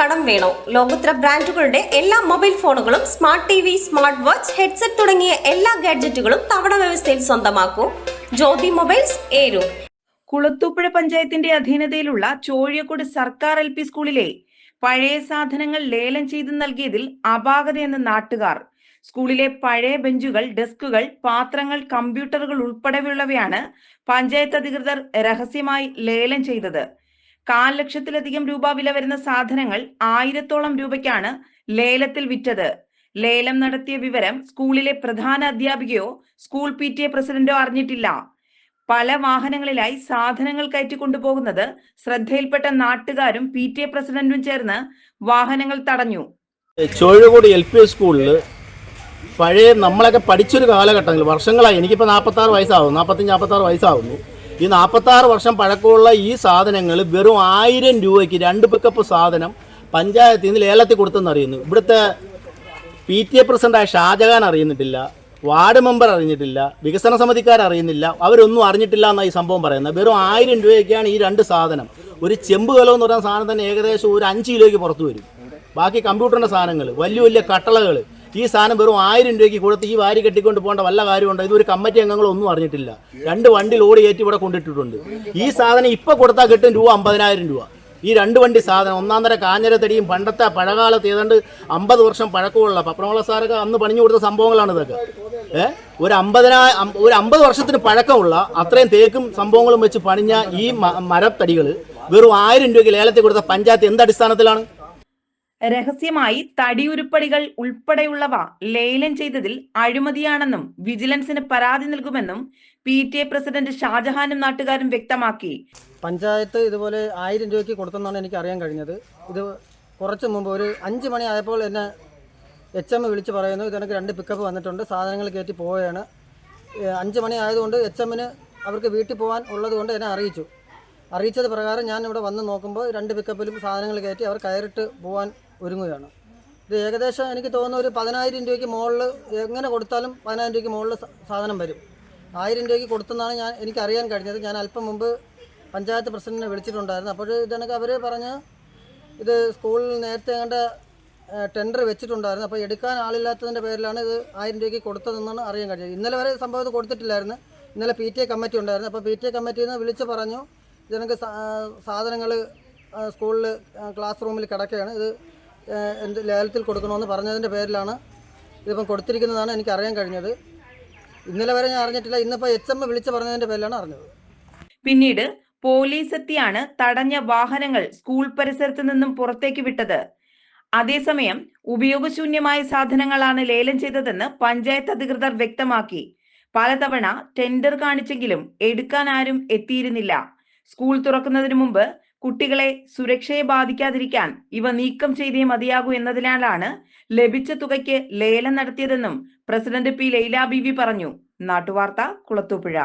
കടം വേണോ? ലോകോത്തര ബ്രാൻഡുകളുടെ എല്ലാ മൊബൈൽ ഫോണുകളും smart T V, smart watch, headset തുടങ്ങിയ എല്ലാ ഗാഡ്ജറ്റുകളും തവണ വ്യവസ്ഥയിൽ സ്വന്തമാക്കൂ. ജ്യോതി മൊബൈൽസ്, ഏരൂർ. കുളത്തൂപ്പുഴ പഞ്ചായത്തിന്റെ അധീനതയിലുള്ള ചോഴിയക്കോട് സർക്കാർ LP സ്കൂളിലെ പഴയ സാധനങ്ങൾ ലേലം ചെയ്ത് നൽകിയതിൽ അപാകതയെന്ന് നാട്ടുകാർ. സ്കൂളിലെ പഴയ ബെഞ്ചുകൾ, ഡെസ്കുകൾ, പാത്രങ്ങൾ, കമ്പ്യൂട്ടറുകൾ ഉൾപ്പെടെയുള്ളവയാണ് പഞ്ചായത്ത് അധികൃതർ രഹസ്യമായി ലേലം ചെയ്തത്. 1,00,000 ലക്ഷത്തിലധികം രൂപ വില വരുന്ന സാധനങ്ങൾ 1000-ഓളം രൂപയ്ക്കാണ് ലേലത്തിൽ വിറ്റത്. ലേലം നടത്തിയ വിവരം സ്കൂളിലെ പ്രധാന അധ്യാപികയോ സ്കൂൾ PTA പ്രസിഡന്റോ അറിഞ്ഞിട്ടില്ല. പല വാഹനങ്ങളിലായി സാധനങ്ങൾ കയറ്റിക്കൊണ്ടുപോകുന്നത് ശ്രദ്ധയിൽപ്പെട്ട നാട്ടുകാരും PTA പ്രസിഡന്റും ചേർന്ന് വാഹനങ്ങൾ തടഞ്ഞു. ചോഴിയക്കോട് LP സ്കൂളിൽ പഴയ നമ്മളൊക്കെ പഠിച്ചൊരു കാലഘട്ടത്തിൽ വർഷങ്ങളായി, എനിക്കിപ്പോൾ 46 വയസ്സാവുന്നു, 45-46 വയസ്സാവുന്നു. ഈ 46 വർഷം പഴക്കമുള്ള ഈ സാധനങ്ങൾ വെറും 1000 രൂപയ്ക്ക് 2 പിക്കപ്പ് സാധനം പഞ്ചായത്തിൽ നിന്ന് ലേലത്തിൽ കൊടുത്തെന്ന് അറിയുന്നു. ഇവിടുത്തെ PTA പ്രസിഡന്റായ ഷാജഹാൻ അറിയുന്നിട്ടില്ല, വാർഡ് മെമ്പർ അറിഞ്ഞിട്ടില്ല, വികസന സമിതിക്കാർ അറിയുന്നില്ല, അവരൊന്നും അറിഞ്ഞിട്ടില്ല എന്നാണ് ഈ സംഭവം പറയുന്നത്. വെറും 1000 രൂപയ്ക്കാണ് ഈ 2 സാധനം. ഒരു ചെമ്പ് കലം എന്ന് പറയുന്ന സാധനം തന്നെ ഏകദേശം ഒരു 5 കിലോയ്ക്ക് പുറത്ത് വരും. ബാക്കി കമ്പ്യൂട്ടറിൻ്റെ സാധനങ്ങൾ, വലിയ വലിയ കട്ടളകൾ, ഈ സാധനം വെറും 1000 രൂപയ്ക്ക് കൊടുത്ത് ഈ വാരി കെട്ടിക്കൊണ്ട് പോകേണ്ട വല്ല കാര്യമുണ്ടോ? ഇതൊരു കമ്മിറ്റി അംഗങ്ങളൊന്നും അറിഞ്ഞിട്ടില്ല. 2 വണ്ടി ലോഡ് കയറ്റി ഇവിടെ കൊണ്ടിട്ടിട്ടുണ്ട്. ഈ സാധനം ഇപ്പോൾ കൊടുത്താൽ കിട്ടും രൂപ 50,000 രൂപ. ഈ 2 വണ്ടി സാധനം ഒന്നാന്തര കാഞ്ഞരത്തടിയും പണ്ടത്തെ പഴകാലത്ത് ഏതാണ്ട് 50 വർഷം പഴക്കമുള്ള പപ്പനോള സാറൊക്കെ അന്ന് പണിഞ്ഞു കൊടുത്ത സംഭവങ്ങളാണ് ഇതൊക്കെ. ഒരു 50 വർഷത്തിന് പഴക്കമുള്ള അത്രയും തേക്കും സംഭവങ്ങളും വെച്ച് പണിഞ്ഞ ഈ മരത്തടികൾ വെറും 1000 രൂപയ്ക്ക് ലേലത്തിൽ കൊടുത്ത പഞ്ചായത്ത് എന്തടിസ്ഥാനത്തിലാണ്? രഹസ്യമായി തടിയുരുപ്പടികൾ ഉൾപ്പെടെയുള്ളവ ലേലം ചെയ്തതിൽ അഴിമതിയാണെന്നും വിജിലൻസിന് പരാതി നൽകുമെന്നും PTA പ്രസിഡന്റ് ഷാജഹാനും നാട്ടുകാരും വ്യക്തമാക്കി. പഞ്ചായത്ത് ഇതുപോലെ 1000 രൂപയ്ക്ക് കൊടുത്തെന്നാണ് എനിക്ക് അറിയാൻ കഴിഞ്ഞത്. ഇത് കുറച്ച് മുമ്പ് ഒരു 5 മണി ആയപ്പോൾ എന്നെ HM വിളിച്ച് പറയുന്നു, ഇതെനിക്ക് 2 പിക്കപ്പ് വന്നിട്ടുണ്ട്, സാധനങ്ങൾ കയറ്റി പോവുകയാണ്. 5 മണി ആയതുകൊണ്ട് HMന് അവർക്ക് വീട്ടിൽ പോകാൻ ഉള്ളതുകൊണ്ട് എന്നെ അറിയിച്ചത് പ്രകാരം ഞാൻ ഇവിടെ വന്ന് നോക്കുമ്പോൾ 2 പിക്കപ്പിലും സാധനങ്ങൾ കയറ്റി അവർ കയറിട്ട് പോകാൻ ഒരുങ്ങുകയാണ്. ഇത് ഏകദേശം എനിക്ക് തോന്നുന്നു ഒരു 10,000 രൂപയ്ക്ക് മുകളിൽ, എങ്ങനെ കൊടുത്താലും 10,000 രൂപയ്ക്ക് മുകളിൽ സാധനം വരും. 1000 രൂപയ്ക്ക് കൊടുത്തെന്നാണ് എനിക്ക് അറിയാൻ കഴിഞ്ഞത്. ഞാൻ അല്പം മുമ്പ് പഞ്ചായത്ത് പ്രസിഡന്റിനെ വിളിച്ചിട്ടുണ്ടായിരുന്നു. അപ്പോൾ ഇതെനിക്ക് അവർ പറഞ്ഞ് ഇത് സ്കൂളിൽ നേരത്തെ കണ്ട ടെൻഡർ വെച്ചിട്ടുണ്ടായിരുന്നു, അപ്പോൾ എടുക്കാൻ ആളില്ലാത്തതിൻ്റെ പേരിലാണ് ഇത് 1000 രൂപയ്ക്ക് കൊടുത്തതെന്നാണ് അറിയാൻ കഴിഞ്ഞത്. ഇന്നലെ വരെ സംഭവം കൊടുത്തിട്ടില്ലായിരുന്നു. ഇന്നലെ PTA കമ്മിറ്റി ഉണ്ടായിരുന്നു. അപ്പോൾ PTA കമ്മിറ്റിയിൽ നിന്ന് വിളിച്ച് പറഞ്ഞു, ഇതെനിക്ക് സാധനങ്ങൾ സ്കൂളിൽ ക്ലാസ് റൂമിൽ കിടക്കുകയാണ്, ഇത് എന്ത് ലേലത്തിൽ കൊടുക്കണമെന്ന് പറഞ്ഞതിൻ്റെ പേരിലാണ് ഇതിപ്പം കൊടുത്തിരിക്കുന്നതാണ് എനിക്ക് അറിയാൻ കഴിഞ്ഞത്. ഇന്നലെ വരെ ഞാൻ അറിഞ്ഞിട്ടില്ല. ഇന്നിപ്പോൾ HM വിളിച്ച് പറഞ്ഞതിൻ്റെ പേരിലാണ് അറിഞ്ഞത്. പിന്നീട് പോലീസ് എത്തിയാണ് തടഞ്ഞ വാഹനങ്ങൾ സ്കൂൾ പരിസരത്ത് നിന്നും പുറത്തേക്ക് വിട്ടത്. അതേസമയം ഉപയോഗശൂന്യമായ സാധനങ്ങളാണ് ലേലം ചെയ്തതെന്ന് പഞ്ചായത്ത് അധികൃതർ വ്യക്തമാക്കി. പലതവണ ടെൻഡർ കാണിച്ചെങ്കിലും എടുക്കാൻ ആരും എത്തിയിരുന്നില്ല. സ്കൂൾ തുറക്കുന്നതിന് മുമ്പ് കുട്ടികളെ സുരക്ഷയെ ബാധിക്കാതിരിക്കാൻ ഇവ നീക്കം ചെയ്തേ മതിയാകൂ എന്നതിനാലാണ് ലഭിച്ച തുകയ്ക്ക് ലേലം നടത്തിയതെന്നും പ്രസിഡന്റ് P. ലൈല ബീവി പറഞ്ഞു. നാട്ടുവാർത്ത, കുളത്തൂപ്പുഴ.